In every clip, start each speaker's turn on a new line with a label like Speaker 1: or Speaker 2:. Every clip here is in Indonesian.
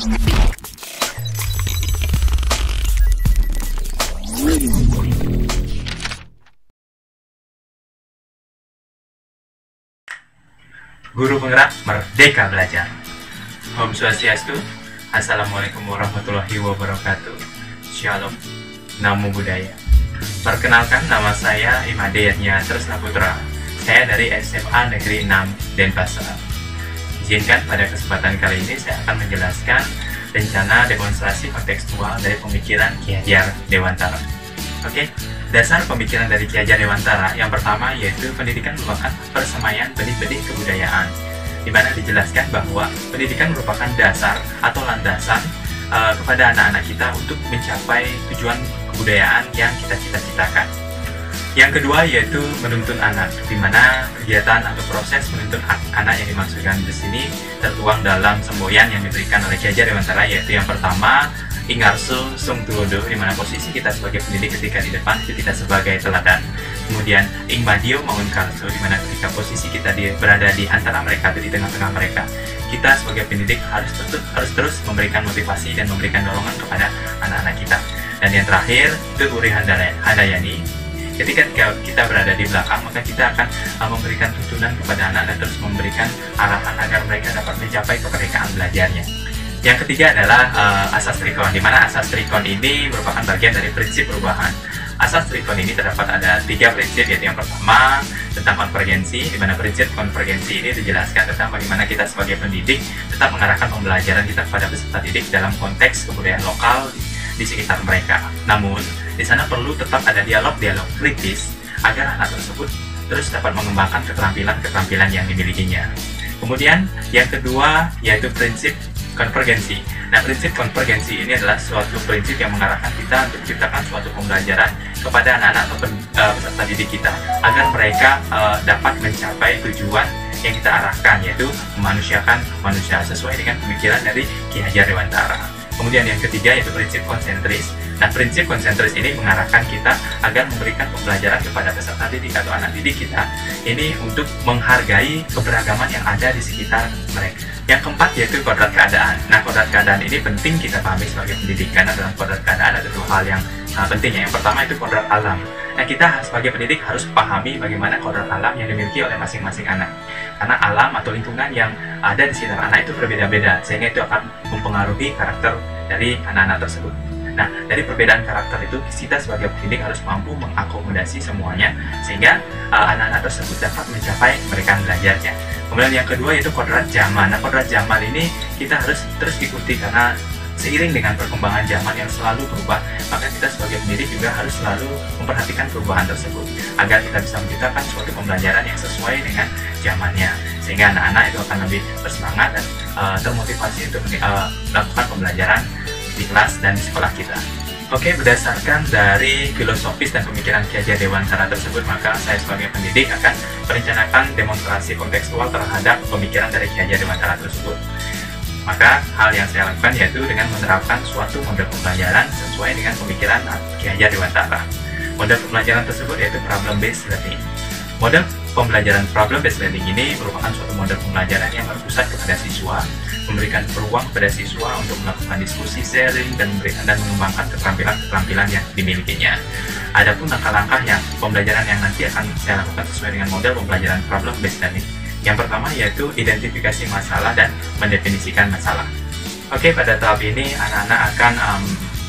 Speaker 1: Guru penggerak merdeka belajar. Om Swastiastu. Assalamualaikum warahmatullahi wabarakatuh. Shalom. Namo Buddhaya. Perkenalkan, nama saya Imade Yatnya Tresna Putra. Saya dari SMA Negeri 6 Denpasar. Izinkan pada kesempatan kali ini saya akan menjelaskan rencana demonstrasi kontekstual dari pemikiran Ki Hajar Dewantara. Oke, dasar pemikiran dari Ki Hajar Dewantara yang pertama yaitu pendidikan merupakan persemaian benih-benih kebudayaan, di mana dijelaskan bahwa pendidikan merupakan dasar atau landasan kepada anak-anak kita untuk mencapai tujuan kebudayaan yang kita cita-citakan. Yang kedua yaitu menuntun anak, di mana kegiatan atau proses menuntun anak yang dimaksudkan di sini tertuang dalam semboyan yang diberikan oleh Ki Hajar Dewantara, yaitu yang pertama Ingarso Sung Tulodo, di mana posisi kita sebagai pendidik ketika di depan itu kita sebagai teladan. Kemudian Ing Madio Mangun Karso, di mana ketika posisi kita berada di antara mereka atau di tengah-tengah mereka, kita sebagai pendidik harus terus memberikan motivasi dan memberikan dorongan kepada anak-anak kita. Dan yang terakhir itu Uri Handayani, ketika kita berada di belakang maka kita akan memberikan tuntunan kepada anak dan terus memberikan arahan agar mereka dapat mencapai kemerdekaan belajarnya. Yang ketiga adalah asas Trikon, di mana asas Trikon ini merupakan bagian dari prinsip perubahan. Asas Trikon ini terdapat ada 3 prinsip, yaitu yang pertama tentang konvergensi, di mana prinsip konvergensi ini dijelaskan tentang bagaimana kita sebagai pendidik tetap mengarahkan pembelajaran kita kepada peserta didik dalam konteks kebudayaan lokal di sekitar mereka. Namun, di sana perlu tetap ada dialog kritis agar anak tersebut terus dapat mengembangkan keterampilan yang dimilikinya. Kemudian, yang kedua yaitu prinsip konvergensi. Nah, prinsip konvergensi ini adalah suatu prinsip yang mengarahkan kita untuk menciptakan suatu pembelajaran kepada anak-anak atau peserta didik kita agar mereka dapat mencapai tujuan yang kita arahkan, yaitu memanusiakan manusia sesuai dengan pemikiran dari Ki Hajar Dewantara. Kemudian yang ketiga yaitu prinsip konsentris. Nah, prinsip konsentris ini mengarahkan kita agar memberikan pembelajaran kepada peserta didik atau anak didik kita ini untuk menghargai keberagaman yang ada di sekitar mereka. Yang keempat yaitu kodrat keadaan. Nah, kodrat keadaan ini penting kita pahami sebagai pendidik, karena dalam kodrat keadaan ada 2 hal yang penting. Yang pertama itu kodrat alam. Nah, kita sebagai pendidik harus pahami bagaimana kodrat alam yang dimiliki oleh masing-masing anak. Karena alam atau lingkungan yang ada di sekitar anak itu berbeda-beda, sehingga itu akan mempengaruhi karakter dari anak-anak tersebut. Nah, dari perbedaan karakter itu, kita sebagai pendidik harus mampu mengakomodasi semuanya, sehingga anak-anak tersebut dapat mencapai kemerdekaan belajarnya. Kemudian yang kedua yaitu kodrat zaman. Nah, kodrat zaman ini kita harus terus ikuti, karena seiring dengan perkembangan zaman yang selalu berubah, maka kita sebagai pendidik juga harus selalu memperhatikan perubahan tersebut, agar kita bisa menciptakan suatu pembelajaran yang sesuai dengan zamannya, sehingga anak-anak itu akan lebih bersemangat dan termotivasi untuk melakukan pembelajaran di kelas dan di sekolah kita. Oke, berdasarkan dari filosofis dan pemikiran Ki Hajar Dewantara tersebut, maka saya sebagai pendidik akan merencanakan demonstrasi kontekstual terhadap pemikiran dari Ki Hajar Dewantara tersebut. Maka hal yang saya lakukan yaitu dengan menerapkan suatu model pembelajaran sesuai dengan pemikiran Ki Hajar Dewantara. Model pembelajaran tersebut yaitu problem based learning. Model pembelajaran problem based learning ini merupakan suatu model pembelajaran yang berpusat kepada siswa, memberikan peluang kepada siswa untuk melakukan diskusi, sharing, dan mengembangkan keterampilan yang dimilikinya. Adapun langkah-langkah pembelajaran yang nanti akan saya lakukan sesuai dengan model pembelajaran problem based learning. Yang pertama yaitu identifikasi masalah dan mendefinisikan masalah. Oke, pada tahap ini anak-anak akan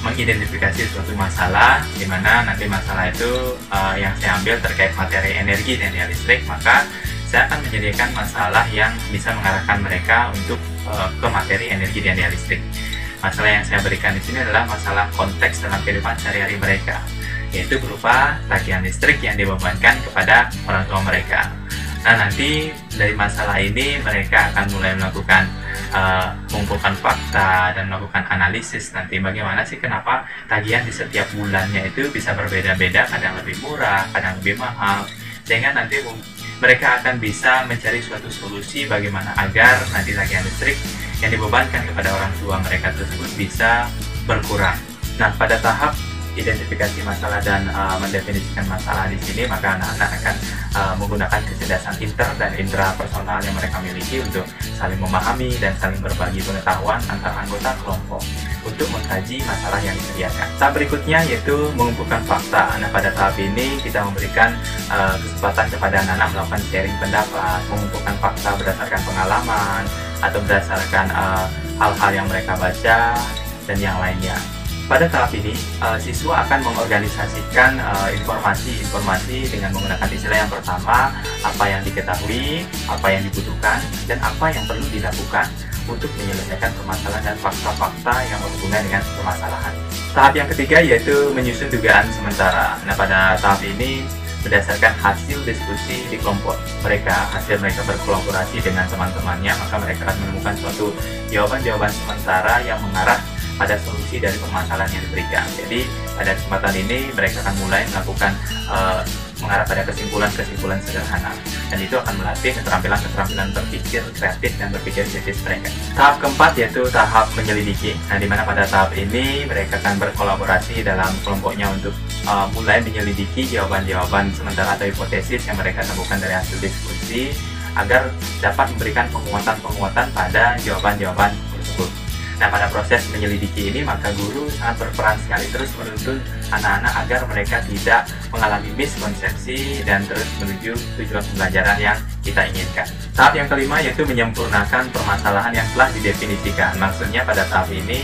Speaker 1: mengidentifikasi suatu masalah, di mana nanti masalah itu yang saya ambil terkait materi energi dan daya listrik, maka saya akan menyediakan masalah yang bisa mengarahkan mereka untuk ke materi energi dan daya listrik. Masalah yang saya berikan di sini adalah masalah konteks dalam kehidupan sehari-hari mereka, yaitu berupa tagihan listrik yang dibebankan kepada orang tua mereka. Nah, nanti dari masalah ini mereka akan mulai melakukan mengumpulkan fakta dan melakukan analisis nanti bagaimana sih kenapa tagihan di setiap bulannya itu bisa berbeda-beda, kadang lebih murah, kadang lebih mahal, sehingga nanti mereka akan bisa mencari suatu solusi bagaimana agar nanti tagihan listrik yang dibebankan kepada orang tua mereka tersebut bisa berkurang. Nah, pada tahap identifikasi masalah dan mendefinisikan masalah di sini, maka anak-anak akan menggunakan kecerdasan inter dan intrapersonal yang mereka miliki untuk saling memahami dan saling berbagi pengetahuan antar anggota kelompok untuk mengkaji masalah yang disediakan. Tahap berikutnya yaitu mengumpulkan fakta. Nah, pada tahap ini kita memberikan kesempatan kepada anak-anak melakukan sharing pendapat, mengumpulkan fakta berdasarkan pengalaman atau berdasarkan hal-hal yang mereka baca dan yang lainnya. Pada tahap ini, siswa akan mengorganisasikan informasi dengan menggunakan istilah yang pertama, apa yang diketahui, apa yang dibutuhkan, dan apa yang perlu dilakukan untuk menyelesaikan permasalahan dan fakta-fakta yang berhubungan dengan permasalahan. Tahap yang ketiga yaitu menyusun dugaan sementara. Nah, pada tahap ini, berdasarkan hasil diskusi di kelompok hasil mereka berkolaborasi dengan teman-temannya, maka mereka akan menemukan suatu jawaban-jawaban sementara yang mengarah pada solusi dari permasalahan yang diberikan. Jadi pada kesempatan ini mereka akan mulai melakukan mengarah pada kesimpulan-kesimpulan sederhana, dan itu akan melatih keterampilan berpikir kreatif dan berpikir kritis mereka. Tahap keempat yaitu tahap menyelidiki. Nah, di mana pada tahap ini mereka akan berkolaborasi dalam kelompoknya untuk mulai menyelidiki jawaban-jawaban sementara atau hipotesis yang mereka temukan dari hasil diskusi agar dapat memberikan penguatan-penguatan pada jawaban-jawaban tersebut. Nah, pada proses menyelidiki ini, maka guru sangat berperan sekali terus menuntun anak-anak agar mereka tidak mengalami miskonsepsi dan terus menuju tujuan pembelajaran yang kita inginkan. Tahap yang kelima yaitu menyempurnakan permasalahan yang telah didefinisikan. Maksudnya pada tahap ini,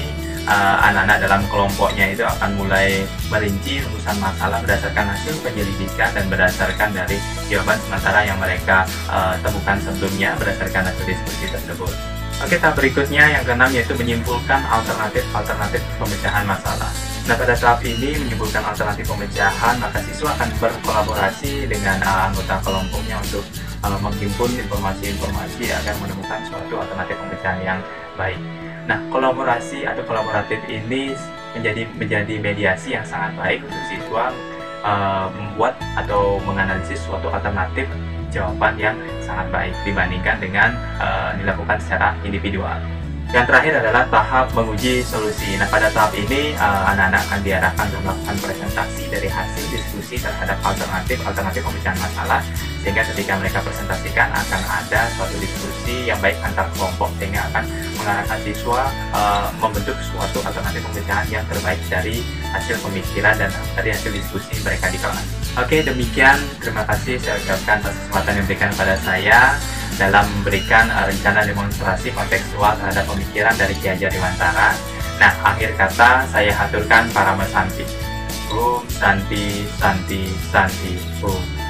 Speaker 1: anak-anak dalam kelompoknya itu akan mulai merinci rumusan masalah berdasarkan hasil penyelidikan dan berdasarkan dari jawaban sementara yang mereka temukan sebelumnya berdasarkan hasil diskusi tersebut. Oke, tahap berikutnya yang keenam yaitu menyimpulkan alternatif pemecahan masalah. Nah, pada tahap ini menyimpulkan alternatif pemecahan, maka siswa akan berkolaborasi dengan anggota kelompoknya untuk menghimpun informasi-informasi agar menemukan suatu alternatif pemecahan yang baik. Nah, kolaborasi atau kolaboratif ini menjadi mediasi yang sangat baik untuk siswa membuat atau menganalisis suatu alternatif jawaban yang sangat baik dibandingkan dengan dilakukan secara individual. Yang terakhir adalah tahap menguji solusi. Nah, pada tahap ini anak-anak akan diarahkan untuk melakukan presentasi dari hasil diskusi terhadap alternatif pemecahan masalah, sehingga ketika mereka presentasikan akan ada suatu diskusi yang baik antar kelompok, sehingga akan mengarahkan siswa membentuk suatu alternatif pemecahan yang terbaik dari hasil pemikiran dan dari hasil diskusi mereka di kelas. Oke, demikian. Terima kasih saya ucapkan atas kesempatan yang diberikan pada saya dalam memberikan rencana demonstrasi kontekstual terhadap pemikiran dari Ki Hajar Dewantara. Nah, akhir kata saya haturkan para mesanti. Om Santi Santi Santi Om.